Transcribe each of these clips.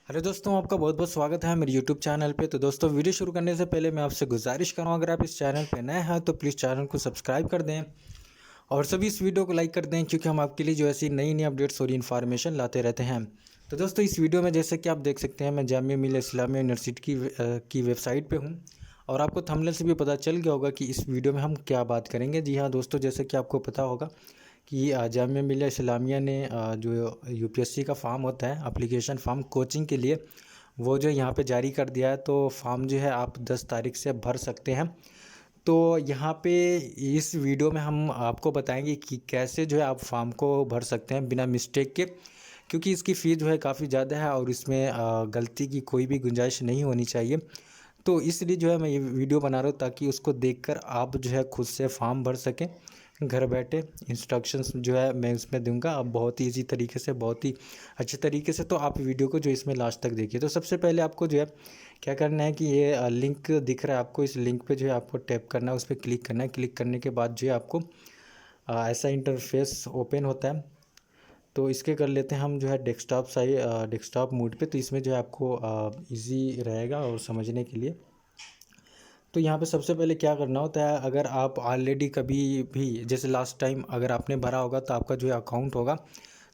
Hello दोस्तों, आपका बहुत बहुत स्वागत है मेरे यूट्यूब चैनल पे। तो दोस्तों, वीडियो शुरू करने से पहले मैं आपसे गुजारिश करूँ, अगर आप इस चैनल पे नए हैं तो प्लीज़ चैनल को सब्सक्राइब कर दें और सभी इस वीडियो को लाइक कर दें, क्योंकि हम आपके लिए जो ऐसी नई नई अपडेट्स और इन्फॉर्मेशन लाते रहते हैं। तो दोस्तों, इस वीडियो में जैसे कि आप देख सकते हैं, मैं जामिया मिल्लिया इस्लामिया यूनिवर्सिटी की वेबसाइट पर हूँ और आपको थंबनेल से भी पता चल गया होगा कि इस वीडियो में हम क्या बात करेंगे। जी हाँ दोस्तों, जैसे कि आपको पता होगा कि जामिया मिल्लिया इस्लामिया ने जो यूपीएससी का फॉर्म होता है, एप्लीकेशन फॉर्म कोचिंग के लिए, वो जो यहाँ पे जारी कर दिया है। तो फॉर्म जो है आप 10 तारीख से भर सकते हैं। तो यहाँ पे इस वीडियो में हम आपको बताएंगे कि कैसे जो है आप फॉर्म को भर सकते हैं बिना मिस्टेक के, क्योंकि इसकी फ़ीस जो है काफ़ी ज़्यादा है और इसमें गलती की कोई भी गुंजाइश नहीं होनी चाहिए। तो इसलिए जो है मैं ये वीडियो बना रहा हूँ, ताकि उसको देखकर आप जो है खुद से फॉर्म भर सकें घर बैठे। इंस्ट्रक्शंस जो है मैं इसमें दूंगा, अब बहुत ही ईजी तरीके से, बहुत ही अच्छे तरीके से। तो आप वीडियो को जो इसमें लास्ट तक देखिए। तो सबसे पहले आपको जो है क्या करना है कि ये लिंक दिख रहा है आपको, इस लिंक पे जो है आपको टैप करना है, उस पर क्लिक करना है। क्लिक करने के बाद जो है आपको ऐसा इंटरफेस ओपन होता है। तो इसके कर लेते हैं हम जो है डेस्कटॉप मोड पे। तो इसमें जो है आपको इजी रहेगा और समझने के लिए। तो यहाँ पे सबसे पहले क्या करना होता है, अगर आप ऑलरेडी कभी भी जैसे लास्ट टाइम अगर आपने भरा होगा तो आपका जो है अकाउंट होगा,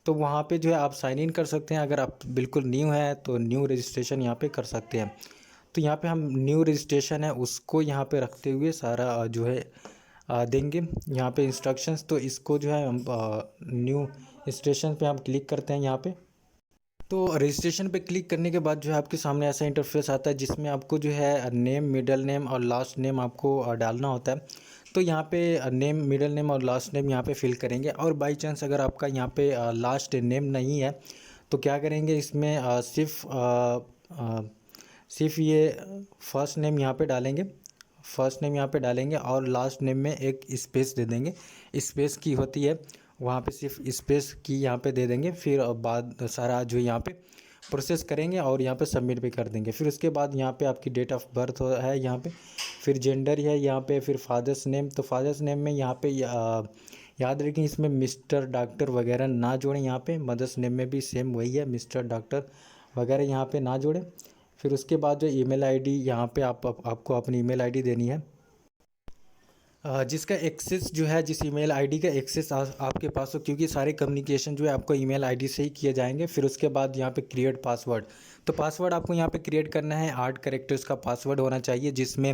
तो वहाँ पे जो है आप साइन इन कर सकते हैं। अगर आप बिल्कुल न्यू है तो न्यू रजिस्ट्रेशन यहाँ पे कर सकते हैं। तो यहाँ पे हम न्यू रजिस्ट्रेशन है उसको यहाँ पे रखते हुए सारा जो है देंगे यहाँ पे इंस्ट्रक्शंस। तो इसको जो है हम न्यू रजिस्ट्रेशन पे हम क्लिक करते हैं यहाँ पे। तो रजिस्ट्रेशन पे क्लिक करने के बाद जो है आपके सामने ऐसा इंटरफेस आता है, जिसमें आपको जो है नेम, मिडिल नेम और लास्ट नेम आपको डालना होता है। तो यहाँ पे नेम, मिडिल नेम और लास्ट नेम यहाँ पे फिल करेंगे। और बाय चांस अगर आपका यहाँ पे लास्ट नेम नहीं है तो क्या करेंगे, इसमें सिर्फ ये फर्स्ट नेम यहाँ पे डालेंगे। फर्स्ट नेम यहाँ पे डालेंगे और लास्ट नेम में एक स्पेस दे देंगे। स्पेस की होती है वहाँ पे, सिर्फ स्पेस की यहाँ पे दे देंगे। फिर बाद सारा जो यहाँ पे प्रोसेस करेंगे और यहाँ पे सबमिट भी कर देंगे। फिर उसके बाद यहाँ पे आपकी डेट ऑफ बर्थ है यहाँ पे, फिर जेंडर है यहाँ पे, फिर फादर्स नेम। तो फादर्स नेम में यहाँ पे याद रखें, इसमें मिस्टर, डॉक्टर वगैरह ना जोड़ें। यहाँ पे मदर्स नेम में भी सेम वही है, मिस्टर, डॉक्टर वगैरह यहाँ पे ना जोड़ें। फिर उसके बाद जो ईमेल आईडी यहाँ पे आपको अपनी ईमेल आईडी देनी है, जिसका एक्सेस जो है, जिस ईमेल आईडी का एक्सेस आपके पास हो, क्योंकि सारे कम्युनिकेशन जो है आपको ईमेल आईडी से ही किए जाएंगे। फिर उसके बाद यहाँ पे क्रिएट पासवर्ड। तो पासवर्ड आपको यहाँ पे क्रिएट करना है, 8 कैरेक्टर्स का पासवर्ड होना चाहिए, जिसमें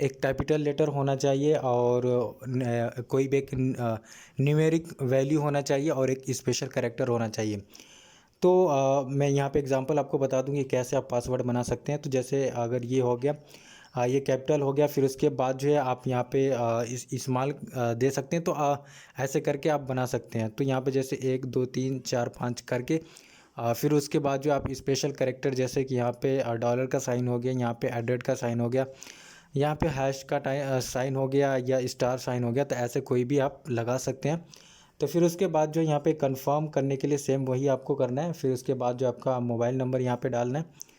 एक कैपिटल लेटर होना चाहिए और कोई भी एक न्यूमेरिक वैल्यू होना चाहिए और एक स्पेशल कैरेक्टर होना चाहिए। तो मैं यहाँ पे एग्जांपल आपको बता दूँ कि कैसे आप पासवर्ड बना सकते हैं। तो जैसे अगर ये हो गया, ये कैपिटल हो गया, फिर उसके बाद जो है आप यहाँ पे स्मॉल दे सकते हैं। तो ऐसे करके आप बना सकते हैं। तो यहाँ पे जैसे 1 2 3 4 5 करके फिर उसके बाद जो आप स्पेशल कैरेक्टर, जैसे कि यहाँ पे डॉलर का साइन हो गया, यहाँ पे एडेड का साइन हो गया, यहाँ पे हैश का साइन हो गया या स्टार साइन हो गया, तो ऐसे कोई भी आप लगा सकते हैं। तो फिर उसके बाद जो यहाँ पे कंफर्म करने के लिए सेम वही आपको करना है। फिर उसके बाद जो आपका मोबाइल नंबर यहाँ पे डालना है।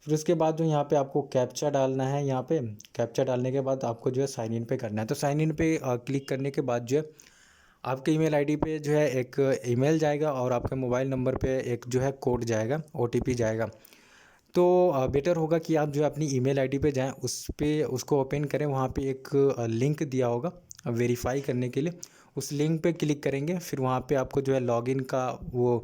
फिर उसके बाद जो यहाँ पे आपको कैप्चा डालना है। यहाँ पे कैप्चा डालने के बाद आपको जो है साइन इन पे करना है। तो साइन इन पे क्लिक करने के बाद जो है आपके ईमेल आईडी पे जो है एक ईमेल जाएगा और आपके मोबाइल नंबर पे एक जो है कोड जाएगा, ओटीपी जाएगा। तो बेटर होगा कि आप जो है अपनी ईमेल आईडी पे जाएं, उस पे उसको ओपन करें। वहाँ पे एक लिंक दिया होगा वेरीफाई करने के लिए, उस लिंक पे क्लिक करेंगे। फिर वहाँ पे आपको जो है लॉगिन का वो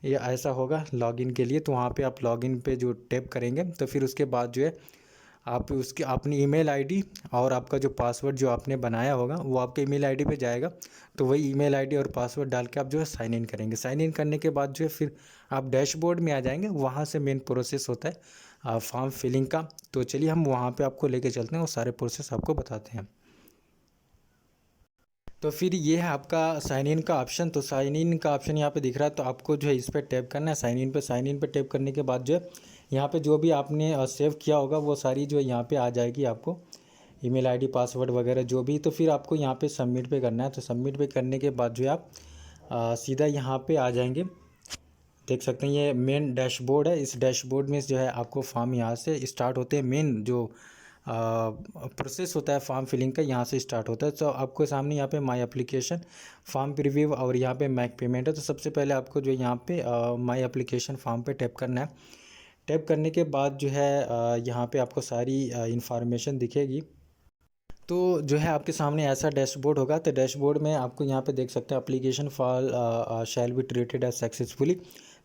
ये ऐसा होगा लॉगिन के लिए। तो वहाँ पे आप लॉगिन पे जो टैप करेंगे, तो फिर उसके बाद जो है आप उसकी अपनी ईमेल आईडी और आपका जो पासवर्ड जो आपने बनाया होगा वो आपके ईमेल आईडी पे जाएगा। तो वही ईमेल आईडी और पासवर्ड डाल के आप जो है साइन इन करेंगे। साइन इन करने के बाद जो है फिर आप डैशबोर्ड में आ जाएंगे। वहाँ से मेन प्रोसेस होता है फॉर्म फिलिंग का। तो चलिए हम वहाँ पे आपको लेके चलते हैं और सारे प्रोसेस आपको बताते हैं। तो फिर ये है आपका साइन इन का ऑप्शन। तो साइन इन का ऑप्शन यहाँ पे दिख रहा है, तो आपको जो है इस पर टैप करना है, साइन इन पे। साइन इन पे टैप करने के बाद जो है यहाँ पे जो भी आपने सेव किया होगा वो सारी जो है यहाँ पे आ जाएगी आपको, ईमेल आईडी, पासवर्ड वगैरह जो भी। तो फिर आपको यहाँ पे सबमिट पे करना है। तो सबमिट पे करने के बाद जो है आप सीधा यहाँ पे आ जाएंगे। देख सकते हैं ये मेन डैशबोर्ड है। इस डैशबोर्ड में जो है आपको फॉर्म यहाँ से स्टार्ट होते हैं। मेन जो प्रोसेस होता है फॉर्म फिलिंग का यहाँ से स्टार्ट होता है। तो आपको सामने यहाँ पे माय एप्लीकेशन, फॉर्म प्रीव्यू और यहाँ पे मैक पेमेंट है। तो सबसे पहले आपको जो यहाँ पे माय एप्लीकेशन फॉर्म पे टैप करना है। टैप करने के बाद जो है यहाँ पे आपको सारी इंफॉर्मेशन दिखेगी। तो जो है आपके सामने ऐसा डैशबोर्ड होगा। तो डैशबोर्ड में आपको यहाँ पे देख सकते हैं application for shall be treated as successfully.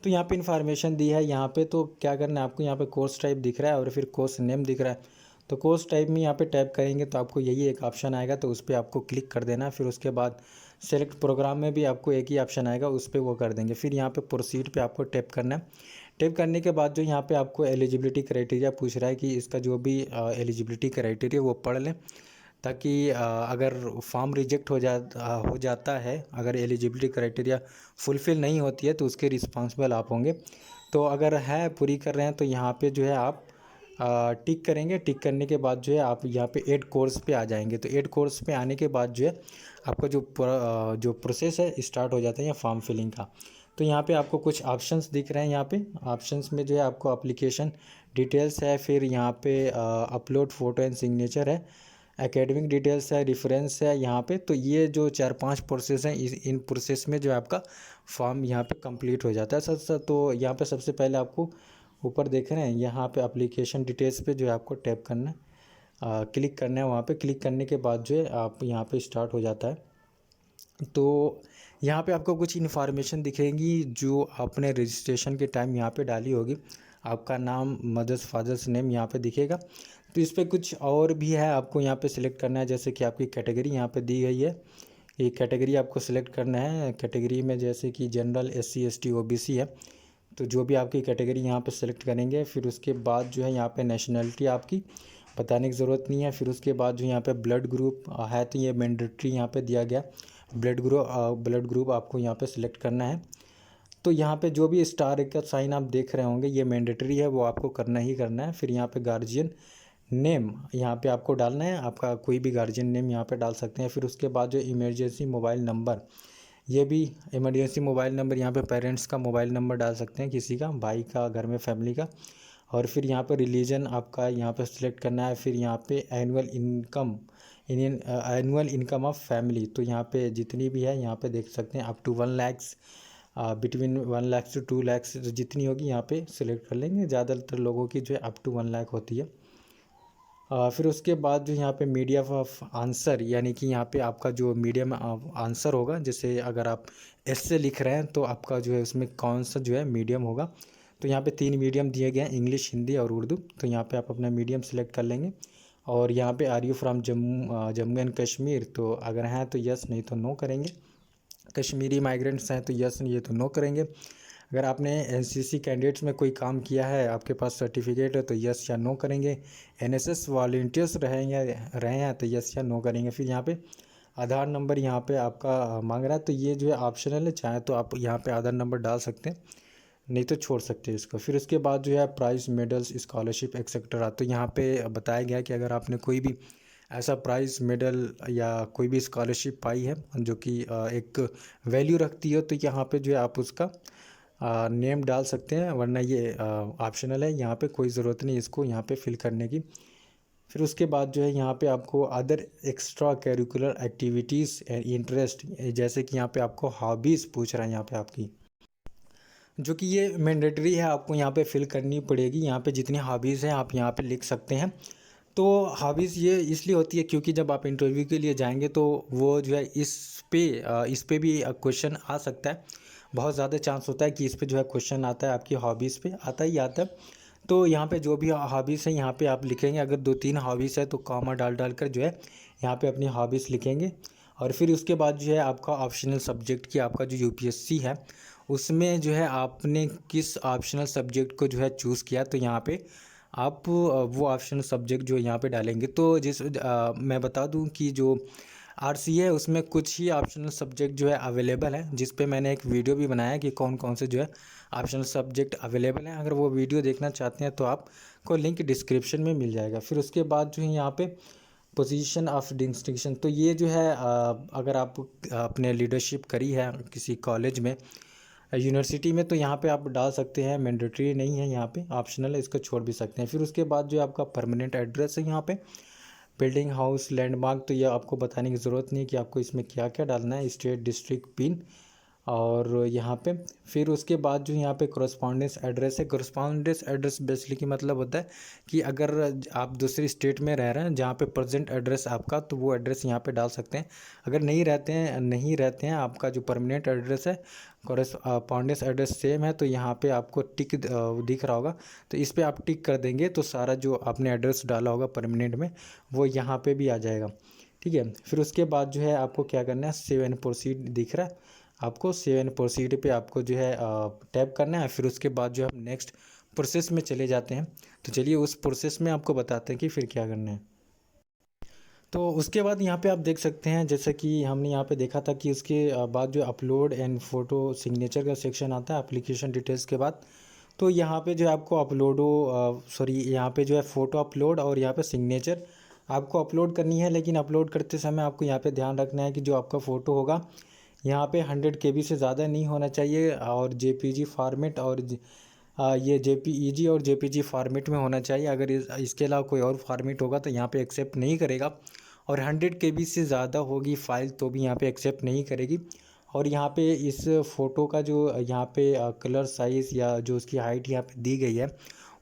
तो यहाँ पे इन्फॉर्मेशन दी है। यहाँ पे तो क्या करना है आपको, यहाँ पे कोर्स टाइप दिख रहा है और फिर कोर्स नेम दिख रहा है। तो कोर्स टाइप में यहाँ पे टैप करेंगे तो आपको यही एक ऑप्शन आएगा, तो उस पर आपको क्लिक कर देना है। फिर उसके बाद सेलेक्ट प्रोग्राम में भी आपको एक ही ऑप्शन आएगा, उस पर वो कर देंगे। फिर यहाँ पे प्रोसीड पे आपको टैप करना है। टैप करने के बाद जो यहाँ पे आपको एलिजिबिलिटी क्राइटेरिया पूछ रहा है कि इसका जो भी एलिजिबिलिटी क्राइटेरिया वो पढ़ लें, ताकि अगर फॉर्म रिजेक्ट हो जाता है, अगर एलिजिबिलिटी क्राइटेरिया फुलफ़िल नहीं होती है तो उसके रिस्पॉन्सिबल आप होंगे। तो अगर है पूरी कर रहे हैं तो यहाँ पे जो है आप टिक करेंगे। टिक करने के बाद जो है आप यहाँ पे ऐड कोर्स पे आ जाएंगे। तो ऐड कोर्स पे आने के बाद जो है आपका जो प्रोसेस है स्टार्ट हो जाता है फॉर्म फिलिंग का। तो यहाँ पे आपको कुछ ऑप्शंस दिख रहे हैं। यहाँ पे ऑप्शंस में जो है आपको एप्लीकेशन डिटेल्स है, फिर यहाँ पे अपलोड फ़ोटो एंड सिग्नेचर है, एकेडमिक डिटेल्स है, रेफरेंस है यहाँ पे। तो ये जो 4-5 प्रोसेस हैं, इन प्रोसेस में जो आपका फॉर्म यहाँ पे कंप्लीट हो जाता है सर। तो यहाँ पे सबसे पहले आपको ऊपर देख रहे हैं यहाँ पे एप्लीकेशन डिटेल्स पे जो है आपको टैप करना है, क्लिक करना है। वहाँ पे क्लिक करने के बाद जो है आप यहाँ पे स्टार्ट हो जाता है। तो यहाँ पे आपको कुछ इन्फॉर्मेशन दिखेगी जो आपने रजिस्ट्रेशन के टाइम यहाँ पे डाली होगी। आपका नाम, मदर्स फादर्स नेम यहाँ पे दिखेगा। तो इस पर कुछ और भी है, आपको यहाँ पे सिलेक्ट करना है। जैसे कि आपकी कैटेगरी यहाँ पे दी गई है, ये कैटेगरी आपको सिलेक्ट करना है। कैटेगरी में जैसे कि जनरल, SC ST OBC है, तो जो भी आपकी कैटेगरी यहाँ पे सिलेक्ट करेंगे। फिर उसके बाद जो है यहाँ पे नेशनलिटी आपकी बताने की ज़रूरत नहीं है। फिर उसके बाद जो यहाँ पे ब्लड ग्रुप है, तो ये मैंडेटरी यहाँ पे दिया गया। ब्लड ग्रुप आपको यहाँ पे सिलेक्ट करना है। तो यहाँ पे जो भी स्टार का साइन आप देख रहे होंगे ये मैंडेटरी है, वो आपको करना ही करना है। फिर यहाँ पे गार्जियन नेम यहाँ पे आपको डालना है, आपका कोई भी गार्जियन नेम यहाँ पे डाल सकते हैं। फिर उसके बाद जो इमरजेंसी मोबाइल नंबर, ये भी इमरजेंसी मोबाइल नंबर यहाँ पे पेरेंट्स का मोबाइल नंबर डाल सकते हैं, किसी का, भाई का, घर में फैमिली का। और फिर यहाँ पे रिलीजन आपका यहाँ पे सिलेक्ट करना है। फिर यहाँ पे एनुअल इनकम ऑफ फैमिली, तो यहाँ पे जितनी भी है यहाँ पे देख सकते हैं up to 1 lakh, between 1 lakh से 2 लाख जितनी होगी यहाँ पे सिलेक्ट कर लेंगे। ज़्यादातर लोगों की जो है अप टू 1 लाख होती है। फिर उसके बाद जो यहाँ पे मीडियम ऑफ आंसर, यानी कि यहाँ पे आपका जो मीडियम आंसर होगा, जैसे अगर आप ऐसे लिख रहे हैं तो आपका जो है उसमें कौन सा जो है मीडियम होगा। तो यहाँ पे 3 मीडियम दिए गए हैं, इंग्लिश, हिंदी और उर्दू। तो यहाँ पे आप अपना मीडियम सेलेक्ट कर लेंगे। और यहाँ पे are you from Jammu and Kashmir, तो अगर हैं तो यस, नहीं तो नो करेंगे। कश्मीरी माइग्रेंट्स हैं तो यस, नहीं तो नो करेंगे। अगर आपने NCC कैंडिडेट्स में कोई काम किया है, आपके पास सर्टिफिकेट है, तो यस या नो करेंगे। NSS वॉलंटियर्स रहे हैं तो यस या नो करेंगे। फिर यहाँ पे आधार नंबर यहाँ पे आपका मांग रहा है, तो ये जो है ऑप्शनल है, चाहे तो आप यहाँ पे आधार नंबर डाल सकते हैं, नहीं तो छोड़ सकते हैं इसको। फिर उसके बाद जो है प्राइज़, मेडल्स, स्कॉलरशिप एक्सेट्रा, तो यहाँ पे बताया गया कि अगर आपने कोई भी ऐसा प्राइज़, मेडल या कोई भी स्कॉलरशिप पाई है जो कि एक वैल्यू रखती है, तो यहाँ पे जो है आप उसका नेम डाल सकते हैं, वरना ये ऑप्शनल है, यहाँ पे कोई ज़रूरत नहीं इसको यहाँ पे फिल करने की। फिर उसके बाद जो है यहाँ पे आपको other extra curricular activities and interest, जैसे कि यहाँ पे आपको हॉबीज़ पूछ रहा है यहाँ पे आपकी, जो कि ये मैंडेटरी है, आपको यहाँ पे फिल करनी पड़ेगी। यहाँ पे जितनी हॉबीज़ हैं आप यहाँ पे लिख सकते हैं। तो हॉबीज़ ये इसलिए होती है क्योंकि जब आप इंटरव्यू के लिए जाएंगे तो वो जो है इस पे भी क्वेश्चन आ सकता है। बहुत ज़्यादा चांस होता है कि इस पे जो है क्वेश्चन आता है, आपकी हॉबीज़ पे आता ही आता है। तो यहाँ पे जो भी हॉबीज़ हैं यहाँ पे आप लिखेंगे। अगर 2-3 हॉबीज़ है तो कॉमा डाल कर जो है यहाँ पे अपनी हॉबीज़ लिखेंगे। और फिर उसके बाद जो है आपका ऑप्शनल सब्जेक्ट की, आपका जो UPSC है उसमें जो है आपने किस ऑप्शनल सब्जेक्ट को जो है चूज़ किया, तो यहाँ पे आप वो ऑप्शनल सब्जेक्ट जो यहाँ पे डालेंगे। तो मैं बता दूं कि जो RCA है उसमें कुछ ही ऑप्शनल सब्जेक्ट जो है अवेलेबल है, जिस पे मैंने एक वीडियो भी बनाया कि कौन कौन से जो है ऑप्शनल सब्जेक्ट अवेलेबल हैं। अगर वो वीडियो देखना चाहते हैं तो आपको लिंक डिस्क्रिप्शन में मिल जाएगा। फिर उसके बाद जो है यहाँ पे पोजीशन ऑफ डिस्टिंक्शन, तो ये जो है अगर आप अपने लीडरशिप करी है किसी कॉलेज में, यूनिवर्सिटी में, तो यहाँ पे आप डाल सकते हैं। मैंडेटरी नहीं है, यहाँ पे ऑप्शनल है, इसको छोड़ भी सकते हैं। फिर उसके बाद जो आपका परमानेंट एड्रेस है यहाँ पे, बिल्डिंग, हाउस, लैंडमार्क, तो ये आपको बताने की ज़रूरत नहीं कि आपको इसमें क्या क्या डालना है। स्टेट, डिस्ट्रिक्ट, पिन, और यहाँ पे फिर उसके बाद जो यहाँ पे कॉरस्पॉन्डेंस एड्रेस है। कॉरस्पॉन्डेंस एड्रेस बेसिकली मतलब होता है कि अगर आप दूसरी स्टेट में रह रहे हैं जहाँ पे प्रेजेंट एड्रेस आपका, तो वो एड्रेस यहाँ पे डाल सकते हैं। अगर नहीं रहते हैं आपका जो परमानेंट एड्रेस है, कॉरस्पॉन्डेंस एड्रेस सेम है, तो यहाँ पे आपको टिक दिख रहा होगा, तो इस पर आप टिक कर देंगे तो सारा जो आपने एड्रेस डाला होगा परमानेंट में वो यहाँ पे भी आ जाएगा। ठीक है, फिर उसके बाद जो है आपको क्या करना है, सेव एंड प्रोसीड दिख रहा है आपको, सेव एंड प्रोसीड पे आपको जो है टैप करना है। फिर उसके बाद जो है हम नेक्स्ट प्रोसेस में चले जाते हैं। तो चलिए उस प्रोसेस में आपको बताते हैं कि फिर क्या करना है। तो उसके बाद यहाँ पे आप देख सकते हैं, जैसे कि हमने यहाँ पे देखा था कि उसके बाद जो अपलोड एंड फ़ोटो सिग्नेचर का सेक्शन आता है एप्लीकेशन डिटेल्स के बाद। तो यहाँ पे जो है आपको यहाँ पे जो है फ़ोटो अपलोड और यहाँ पे सिग्नेचर आपको अपलोड करनी है। लेकिन अपलोड करते समय आपको यहाँ पे ध्यान रखना है कि जो आपका फ़ोटो होगा यहाँ पे 100 KB से ज़्यादा नहीं होना चाहिए, और JPG फॉर्मेट और ये JPEG और JPG फॉर्मेट में होना चाहिए। अगर इसके अलावा कोई और फॉर्मेट होगा तो यहाँ पे एक्सेप्ट नहीं करेगा। और 100 KB से ज़्यादा होगी फ़ाइल तो भी यहाँ पे एक्सेप्ट नहीं करेगी। और यहाँ पे इस फ़ोटो का जो यहाँ पे कलर साइज़ या जो उसकी हाइट यहाँ पे दी गई है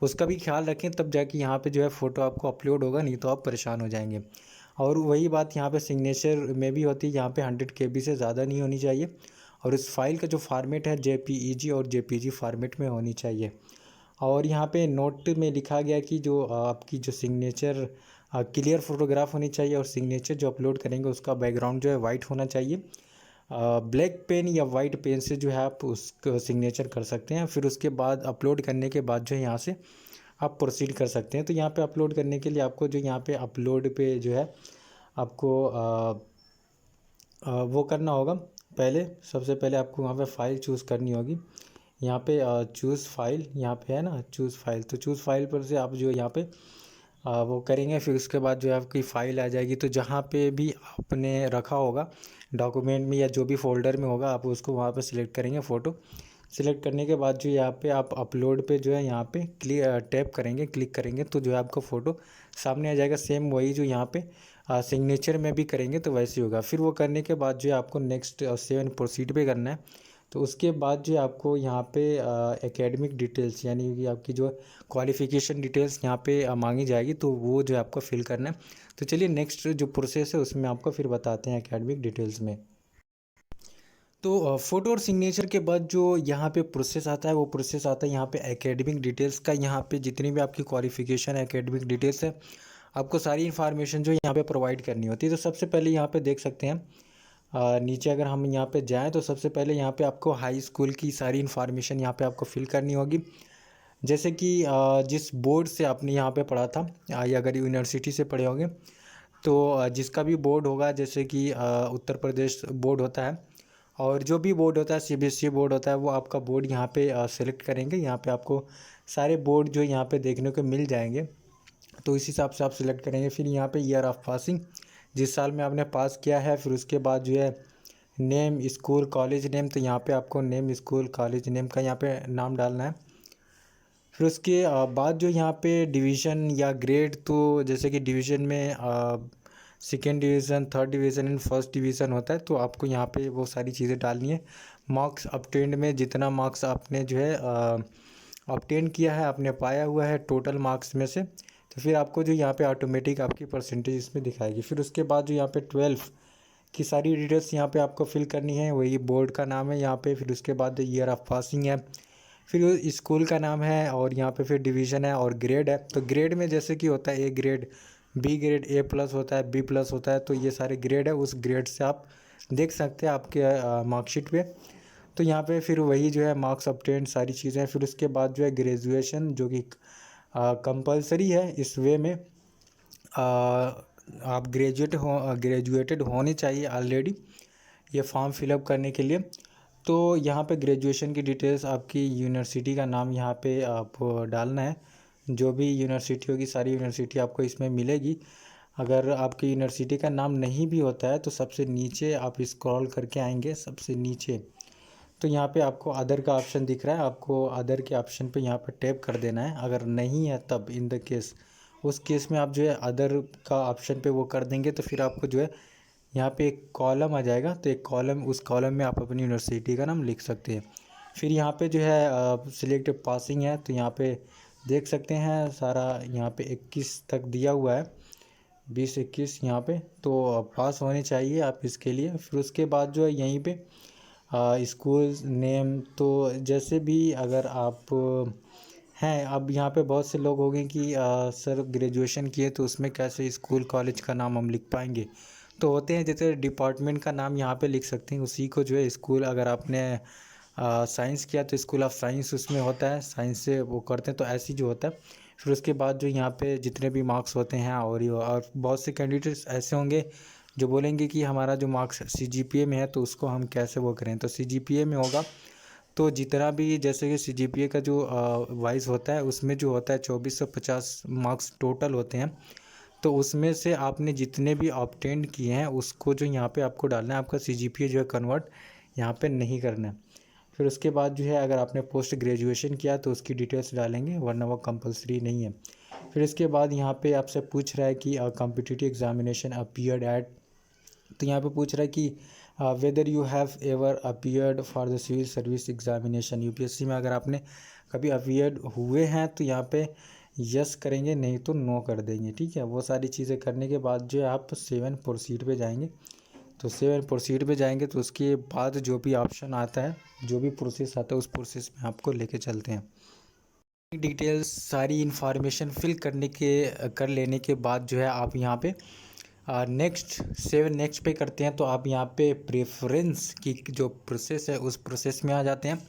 उसका भी ख्याल रखें, तब जाके यहाँ पे जो है फ़ोटो आपको अपलोड होगा, नहीं तो आप परेशान हो जाएंगे। और वही बात यहाँ पे सिग्नेचर में भी होती है, यहाँ पे 100 KB से ज़्यादा नहीं होनी चाहिए। और इस फाइल का जो फॉर्मेट है JPEG और JPG फॉर्मेट में होनी चाहिए। और यहाँ पे नोट में लिखा गया कि जो आपकी जो सिग्नेचर क्लियर फोटोग्राफ होनी चाहिए, और सिग्नेचर जो अपलोड करेंगे उसका बैकग्राउंड जो है वाइट होना चाहिए। ब्लैक पेन या वाइट पेन से जो है आप उसका सिग्नेचर कर सकते हैं। फिर उसके बाद अपलोड करने के बाद जो है यहाँ से आप प्रोसीड कर सकते हैं। तो यहाँ पे अपलोड करने के लिए आपको जो यहाँ पे अपलोड पे जो है आपको वो करना होगा। सबसे पहले आपको वहाँ पे फ़ाइल चूज़ करनी होगी। यहाँ पे चूज़ फाइल यहाँ पे है ना, चूज़ फाइल, तो चूज़ फाइल पर से आप जो यहाँ पे वो करेंगे। फिर उसके बाद जो है आपकी फ़ाइल आ जाएगी। तो जहाँ पे भी आपने रखा होगा डॉक्यूमेंट में या जो भी फोल्डर में होगा, आप उसको वहाँ पे सिलेक्ट करेंगे फ़ोटो। सिलेक्ट करने के बाद जो यहाँ पे आप अपलोड पे जो है यहाँ पे टैप करेंगे, क्लिक करेंगे, तो जो है आपका फ़ोटो सामने आ जाएगा। सेम वही जो यहाँ पे सिग्नेचर में भी करेंगे तो वैसे ही होगा। फिर वो करने के बाद जो है आपको नेक्स्ट सेव एंड प्रोसीड पे करना है। तो उसके बाद जो आपको यहाँ पे एकेडमिक डिटेल्स यानी कि आपकी जो क्वालिफ़िकेशन डिटेल्स यहाँ पे मांगी जाएगी, तो वो जो है आपको फिल करना है। तो चलिए नेक्स्ट जो प्रोसेस है उसमें आपको फिर बताते हैं एकेडमिक डिटेल्स में। तो फ़ोटो और सिग्नेचर के बाद जो यहाँ पे प्रोसेस आता है वो प्रोसेस आता है यहाँ पे एकेडमिक डिटेल्स का। यहाँ पे जितनी भी आपकी क्वालिफ़िकेशन एकेडमिक डिटेल्स है आपको सारी इन्फॉर्मेशन जो यहाँ पे प्रोवाइड करनी होती है। तो सबसे पहले यहाँ पे देख सकते हैं नीचे अगर हम यहाँ पे जाएं तो सबसे पहले यहाँ पे आपको हाई स्कूल की सारी इन्फॉर्मेशन यहाँ पे आपको फिल करनी होगी। जैसे कि जिस बोर्ड से आपने यहाँ पे पढ़ा था, या अगर यूनिवर्सिटी से पढ़े होंगे तो जिसका भी बोर्ड होगा, जैसे कि उत्तर प्रदेश बोर्ड होता है और जो भी बोर्ड होता है CBSE बोर्ड होता है, वो आपका बोर्ड यहाँ पे सेलेक्ट करेंगे। यहाँ पे आपको सारे बोर्ड जो यहाँ पे देखने को मिल जाएंगे, तो इस हिसाब से आप सिलेक्ट करेंगे। फिर यहाँ पे ईयर ऑफ पासिंग, जिस साल में आपने पास किया है। फिर उसके बाद जो है नेम स्कूल कॉलेज नेम, तो यहाँ पे आपको नेम स्कूल कॉलेज नेम का यहाँ पे नाम डालना है। फिर उसके बाद जो यहाँ पे डिवीज़न या ग्रेड, तो जैसे कि डिवीज़न में second division, third division and first division होता है, तो आपको यहाँ पे वो सारी चीज़ें डालनी है। मार्क्स अपटेंड में जितना मार्क्स आपने जो है ऑब्टेन किया है, आपने पाया हुआ है टोटल मार्क्स में से, तो फिर आपको जो यहाँ पे ऑटोमेटिक आपकी परसेंटेज इसमें दिखाएगी। फिर उसके बाद जो यहाँ पे 12 की सारी डिटेल्स यहाँ पे आपको फिल करनी है, वही बोर्ड का नाम है यहाँ पे। फिर उसके बाद ईयर ऑफ पासिंग है, फिर स्कूल का नाम है, और यहाँ पे फिर डिवीज़न है और ग्रेड है। तो ग्रेड में जैसे कि होता है A grade, B grade, A+ होता है, B+ होता है, तो ये सारे ग्रेड है। उस ग्रेड से आप देख सकते हैं आपके मार्कशीट पे। तो यहाँ पे फिर वही जो है मार्क्स ऑब्टेन सारी चीज़ें। फिर उसके बाद जो है ग्रेजुएशन, जो कि कंपलसरी है इस वे में, आप ग्रेजुएटेड होने चाहिए ऑलरेडी ये फॉर्म फिलअप करने के लिए। तो यहाँ पे ग्रेजुएशन की डिटेल्स, आपकी यूनिवर्सिटी का नाम यहाँ पे आप डालना है। जो भी यूनिवर्सिटी होगी सारी यूनिवर्सिटी आपको इसमें मिलेगी। अगर आपकी यूनिवर्सिटी का नाम नहीं भी होता है तो सबसे नीचे आप स्क्रॉल करके आएंगे सबसे नीचे, तो यहाँ पे आपको अदर का ऑप्शन दिख रहा है, आपको अदर के ऑप्शन पे यहाँ पे टैप कर देना है। अगर नहीं है तब इन द केस, उस केस में आप जो है अदर का ऑप्शन पे वो कर देंगे, तो फिर आपको जो है यहाँ पे एक कॉलम आ जाएगा, तो एक कॉलम, उस कॉलम में आप अपनी यूनिवर्सिटी का नाम लिख सकते हैं। फिर यहाँ पे जो है सिलेक्ट पासिंग है, तो यहाँ पे देख सकते हैं सारा, यहाँ पे 21 तक दिया हुआ है, 20-21 यहाँ पे, तो पास होने चाहिए आप इसके लिए। फिर उसके बाद जो है यहीं पे स्कूल नेम, तो जैसे भी अगर आप हैं, अब यहाँ पे बहुत से लोग हो गए कि सर ग्रेजुएशन किए तो उसमें कैसे स्कूल कॉलेज का नाम हम लिख पाएंगे, तो होते हैं जैसे डिपार्टमेंट का नाम यहाँ पे लिख सकते हैं, उसी को जो है स्कूल, अगर आपने साइंस किया तो स्कूल ऑफ साइंस उसमें होता है, साइंस से वो करते हैं, तो ऐसे जो होता है। फिर उसके बाद जो यहाँ पे जितने भी मार्क्स होते हैं, और बहुत से कैंडिडेट्स ऐसे होंगे जो बोलेंगे कि हमारा जो मार्क्स CGPA में है तो उसको हम कैसे वो करें, तो CGPA में होगा तो जितना भी, जैसे कि CGPA का जो वाइज होता है उसमें जो होता है 2450 मार्क्स टोटल होते हैं, तो उसमें से आपने जितने भी ऑब्टेंड किए हैं उसको जो यहाँ पे आपको डालना है, आपका CGPA जो है कन्वर्ट यहाँ पे नहीं करना है। फिर उसके बाद जो है अगर आपने पोस्ट ग्रेजुएशन किया तो उसकी डिटेल्स डालेंगे, वरना वो कंपलसरी नहीं है। फिर इसके बाद यहाँ पे आपसे पूछ रहा है कि कॉम्पिटिटिव एग्जामिनेशन अपीयर्ड एट, तो यहाँ पे पूछ रहा है कि whether you have ever appeared for the civil service examination, UPSC में अगर आपने कभी अपीयर्ड हुए हैं तो यहाँ पे यस करेंगे, नहीं तो नो कर देंगे, ठीक है। वो सारी चीज़ें करने के बाद जो है आप 7 प्रोसीड पे जाएंगे, तो 7 प्रोसीड पे जाएंगे तो उसके बाद जो भी ऑप्शन आता है, जो भी प्रोसेस आता है, उस प्रोसेस में आपको लेके चलते हैं। डिटेल्स सारी इन्फॉर्मेशन फिल कर लेने के बाद जो है आप यहाँ पे नेक्स्ट पे करते हैं, तो आप यहाँ पे प्रेफरेंस की जो प्रोसेस है उस प्रोसेस में आ जाते हैं।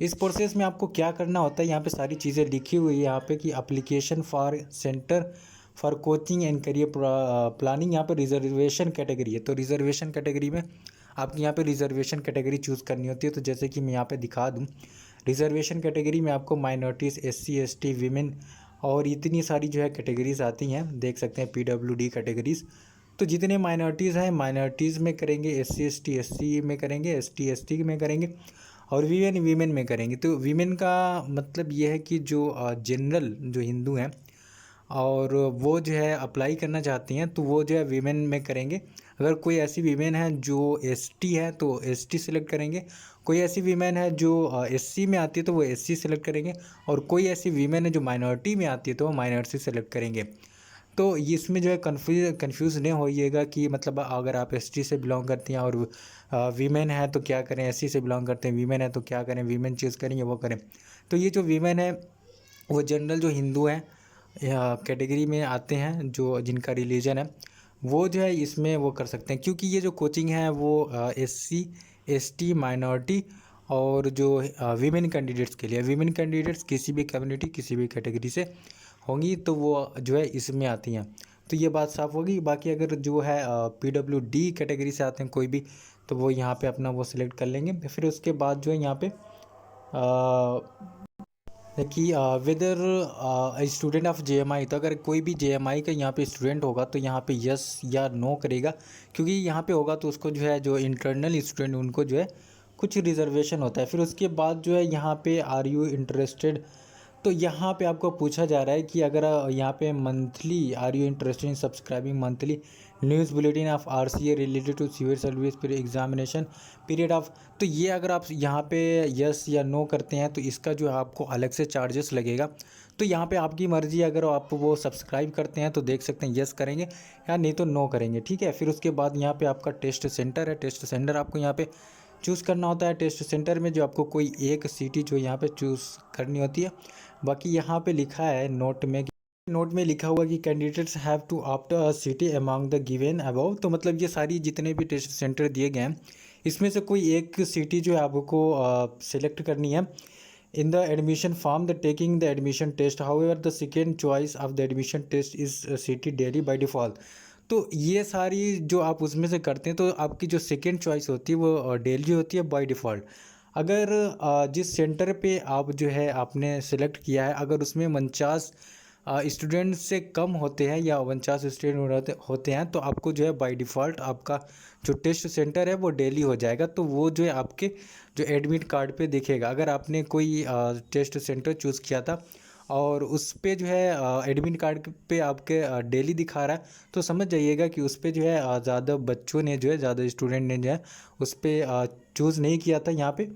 इस प्रोसेस में आपको क्या करना होता है, यहाँ पे सारी चीज़ें लिखी हुई है यहाँ पे कि application for centre for coaching and career planning, यहाँ पे रिजर्वेशन कैटेगरी है, तो रिजर्वेशन कैटेगरी में आपकी यहाँ पे रिजर्वेशन कैटेगरी चूज़ करनी होती है। तो जैसे कि मैं यहाँ पे दिखा दूँ, रिजर्वेशन कैटेगरी में आपको माइनॉरिटीज़, SC ST वीमेन और इतनी सारी जो है कैटेगरीज़ आती हैं, देख सकते हैं PWD कैटेगरीज़। तो जितने माइनॉरिटीज़ हैं, माइनॉरिटीज़ में करेंगे, SC ST SC में करेंगे, ST ST में करेंगे, और वीमेन में करेंगे। तो वीमेन का मतलब ये है कि जो जनरल जो हिंदू हैं और वो जो है अप्लाई करना चाहती हैं तो वो जो है वीमेन में करेंगे। अगर कोई ऐसी वीमेन है जो ST है तो ST सेलेक्ट करेंगे, कोई ऐसी वीमेन है जो SC में आती है तो वो SC सेलेक्ट करेंगे, और कोई ऐसी वीमेन है जो माइनॉरिटी में आती है तो वो माइनॉरिटी सेलेक्ट करेंगे। तो इसमें जो है कन्फ्यूज़ नहीं होइएगा कि मतलब अगर आप ST से बिलोंग करती हैं और वीमेन है तो क्या करें, SC से बिलोंग करते हैं वीमेन है तो क्या करें, वीमेन चूज़ करेंगे वो करें। तो ये जो वीमेन है वो जनरल जो हिंदू हैं कैटेगरी में आते हैं, जो जिनका रिलीजन है वो जो है इसमें वो कर सकते हैं, क्योंकि ये जो कोचिंग है वो SC ST माइनॉरिटी और जो वीमेन कैंडिडेट्स के लिए, वीमेन कैंडिडेट्स किसी भी कम्युनिटी किसी भी कैटेगरी से होंगी तो वो जो है इसमें आती हैं। तो ये बात साफ़ होगी। बाकी अगर जो है PWD कैटेगरी से आते हैं कोई भी, तो वो यहाँ पे अपना वो सिलेक्ट कर लेंगे। फिर उसके बाद जो है यहाँ पे कि वेदर स्टूडेंट ऑफ JMI, तो अगर कोई भी JMI का यहाँ पे स्टूडेंट होगा तो यहाँ पे यस या नो करेगा, क्योंकि यहाँ पे होगा तो उसको जो है जो इंटरनल स्टूडेंट उनको जो है कुछ रिजर्वेशन होता है। फिर उसके बाद जो है यहाँ पे आर यू इंटरेस्टेड, तो यहाँ पे आपको पूछा जा रहा है कि अगर यहाँ पे monthly are you interested in subscribing monthly news bulletin of RCA related to civil service फिर एग्जामिनेशन पीरियड ऑफ, तो ये अगर आप यहाँ पे यस या नो करते हैं तो इसका जो है आपको अलग से चार्जेस लगेगा। तो यहाँ पे आपकी मर्ज़ी, अगर आप वो सब्सक्राइब करते हैं तो देख सकते हैं यस करेंगे या नहीं तो नो करेंगे, ठीक है। फिर उसके बाद यहाँ पे आपका टेस्ट सेंटर है, टेस्ट सेंटर आपको यहाँ पे चूज़ करना होता है। टेस्ट सेंटर में जो आपको कोई एक सिटी जो यहाँ पे चूज़ करनी होती है। बाकी यहाँ पे लिखा है नोट में लिखा हुआ कि candidates have to opt a city among the given above, तो मतलब ये सारी जितने भी टेस्ट सेंटर दिए गए हैं इसमें से कोई एक सिटी जो है आपको सेलेक्ट करनी है। In the admission form the taking the admission test, however the second choice of the admission test is city Delhi by default. तो ये सारी जो आप उसमें से करते हैं तो आपकी जो सेकेंड चॉइस होती है वो दिल्ली होती है बाय डिफ़ॉल्ट। अगर जिस सेंटर पे आप जो है आपने सेलेक्ट किया है अगर उसमें 49 स्टूडेंट से कम होते हैं या 49 स्टूडेंट होते हैं तो आपको जो है बाय डिफ़ॉल्ट आपका जो टेस्ट सेंटर है वो दिल्ली हो जाएगा। तो वो जो है आपके जो एडमिट कार्ड पे दिखेगा। अगर आपने कोई टेस्ट सेंटर चूज़ किया था और उस पे जो है एडमिट कार्ड पे आपके डेली दिखा रहा है, तो समझ जाइएगा कि उस पे जो है ज़्यादा बच्चों ने जो है, ज़्यादा स्टूडेंट ने जो है उस पर चूज़ नहीं किया था यहाँ पे,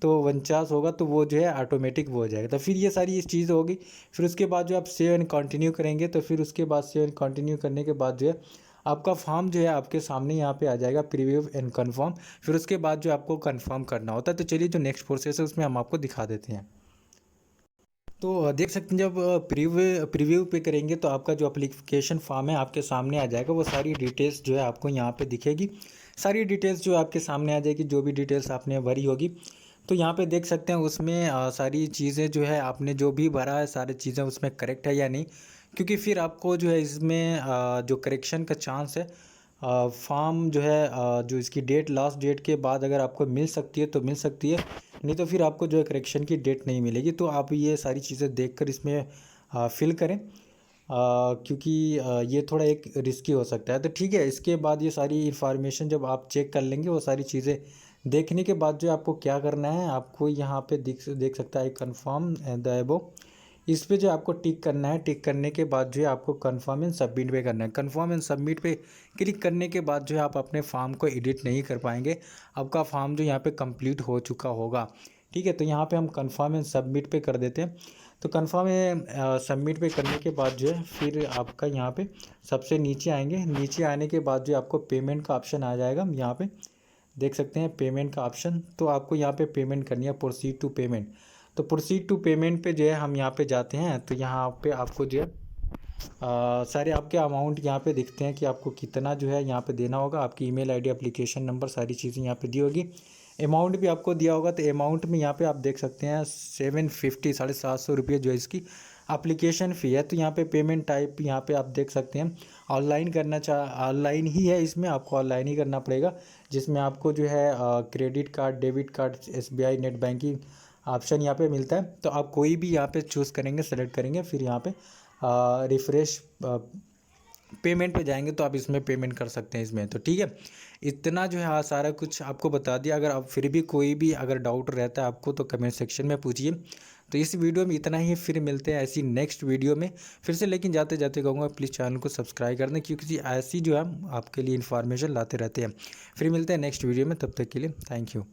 तो 49 होगा तो वो जो है ऑटोमेटिक वो हो जाएगा। तो फिर ये सारी इस चीज़ होगी। फिर उसके बाद जो आप सेव एंड कंटिन्यू करेंगे, तो फिर उसके बाद सेव एंड कंटिन्यू करने के बाद जो है आपका फॉर्म जो है आपके सामने यहाँ पे आ जाएगा, प्रीव्यू एंड कंफर्म। फिर उसके बाद जो आपको कंफर्म करना होता है। तो चलिए जो नेक्स्ट प्रोसेस है उसमें हम आपको दिखा देते हैं। तो देख सकते हैं जब प्रीव्यू पे करेंगे तो आपका जो एप्लीकेशन फॉर्म है आपके सामने आ जाएगा। वो सारी डिटेल्स जो है आपको यहाँ पे दिखेगी, सारी डिटेल्स जो आपके सामने आ जाएगी, जो भी डिटेल्स आपने भरी होगी। तो यहाँ पे देख सकते हैं उसमें सारी चीज़ें जो है आपने जो भी भरा है, सारी चीज़ें उसमें करेक्ट है या नहीं, क्योंकि फिर आपको जो है इसमें जो करेक्शन का चांस है, फॉर्म जो है जो इसकी डेट, लास्ट डेट के बाद अगर आपको मिल सकती है तो मिल सकती है, नहीं तो फिर आपको जो है करेक्शन की डेट नहीं मिलेगी। तो आप ये सारी चीज़ें देखकर इसमें फिल करें, क्योंकि ये थोड़ा एक रिस्की हो सकता है। तो ठीक है, इसके बाद ये सारी इन्फॉर्मेशन जब आप चेक कर लेंगे, वो सारी चीज़ें देखने के बाद जो आपको क्या करना है, आपको यहाँ पे देख सकता है कन्फर्म द एबो, इस पे जो आपको टिक करना है। टिक करने के बाद जो है आपको कन्फर्म एंड सबमिट पे करना है। कन्फर्म एंड सबमिट पे क्लिक करने के बाद जो है आप अपने फॉर्म को एडिट नहीं कर पाएंगे, आपका फॉर्म जो यहाँ पे कंप्लीट हो चुका होगा। ठीक है, तो यहाँ पे हम कन्फर्म एंड सबमिट पे कर देते हैं। तो कन्फर्म एंड सबमिट पे करने के बाद जो है फिर आपका यहाँ पे सबसे नीचे आएंगे। नीचे आने के बाद जो आपको पेमेंट का ऑप्शन आ जाएगा, यहाँ पे देख सकते हैं पेमेंट का ऑप्शन। तो आपको यहाँ पे पेमेंट करनी है, प्रोसीड टू पेमेंट। तो प्रोसीड टू पेमेंट पे जो है हम यहाँ पे जाते हैं। तो यहाँ पे आपको जो है सारे आपके अमाउंट यहाँ पे दिखते हैं कि आपको कितना जो है यहाँ पे देना होगा। आपकी ईमेल आईडी, एप्लीकेशन नंबर, सारी चीज़ें यहाँ पे दी होगी। अमाउंट भी आपको दिया होगा। तो अमाउंट में यहाँ पे आप देख सकते हैं 750, 750 रुपये जो है इसकी एप्लीकेशन फ़ी है। तो यहाँ पे पेमेंट टाइप यहाँ पे आप देख सकते हैं ऑनलाइन करना ऑनलाइन ही है, इसमें आपको ऑनलाइन ही करना पड़ेगा, जिसमें आपको जो है credit card, debit card, SBI net banking option यहाँ पे मिलता है। तो आप कोई भी यहाँ पे चूज़ करेंगे, सेलेक्ट करेंगे, फिर यहाँ पे रिफ्रेश पेमेंट पे जाएंगे तो आप इसमें पेमेंट कर सकते हैं इसमें। तो ठीक है, इतना जो है सारा कुछ आपको बता दिया। अगर आप फिर भी कोई भी अगर डाउट रहता है आपको तो कमेंट सेक्शन में पूछिए। तो इस वीडियो में इतना ही, फिर मिलते हैं ऐसी नेक्स्ट वीडियो में फिर से। लेकिन जाते जाते कहूँगा प्लीज़ चैनल को सब्सक्राइब कर दें, क्योंकि ऐसी जो है आपके लिए इन्फॉर्मेशन लाते रहते हैं। फिर मिलते हैं नेक्स्ट वीडियो में, तब तक के लिए थैंक यू।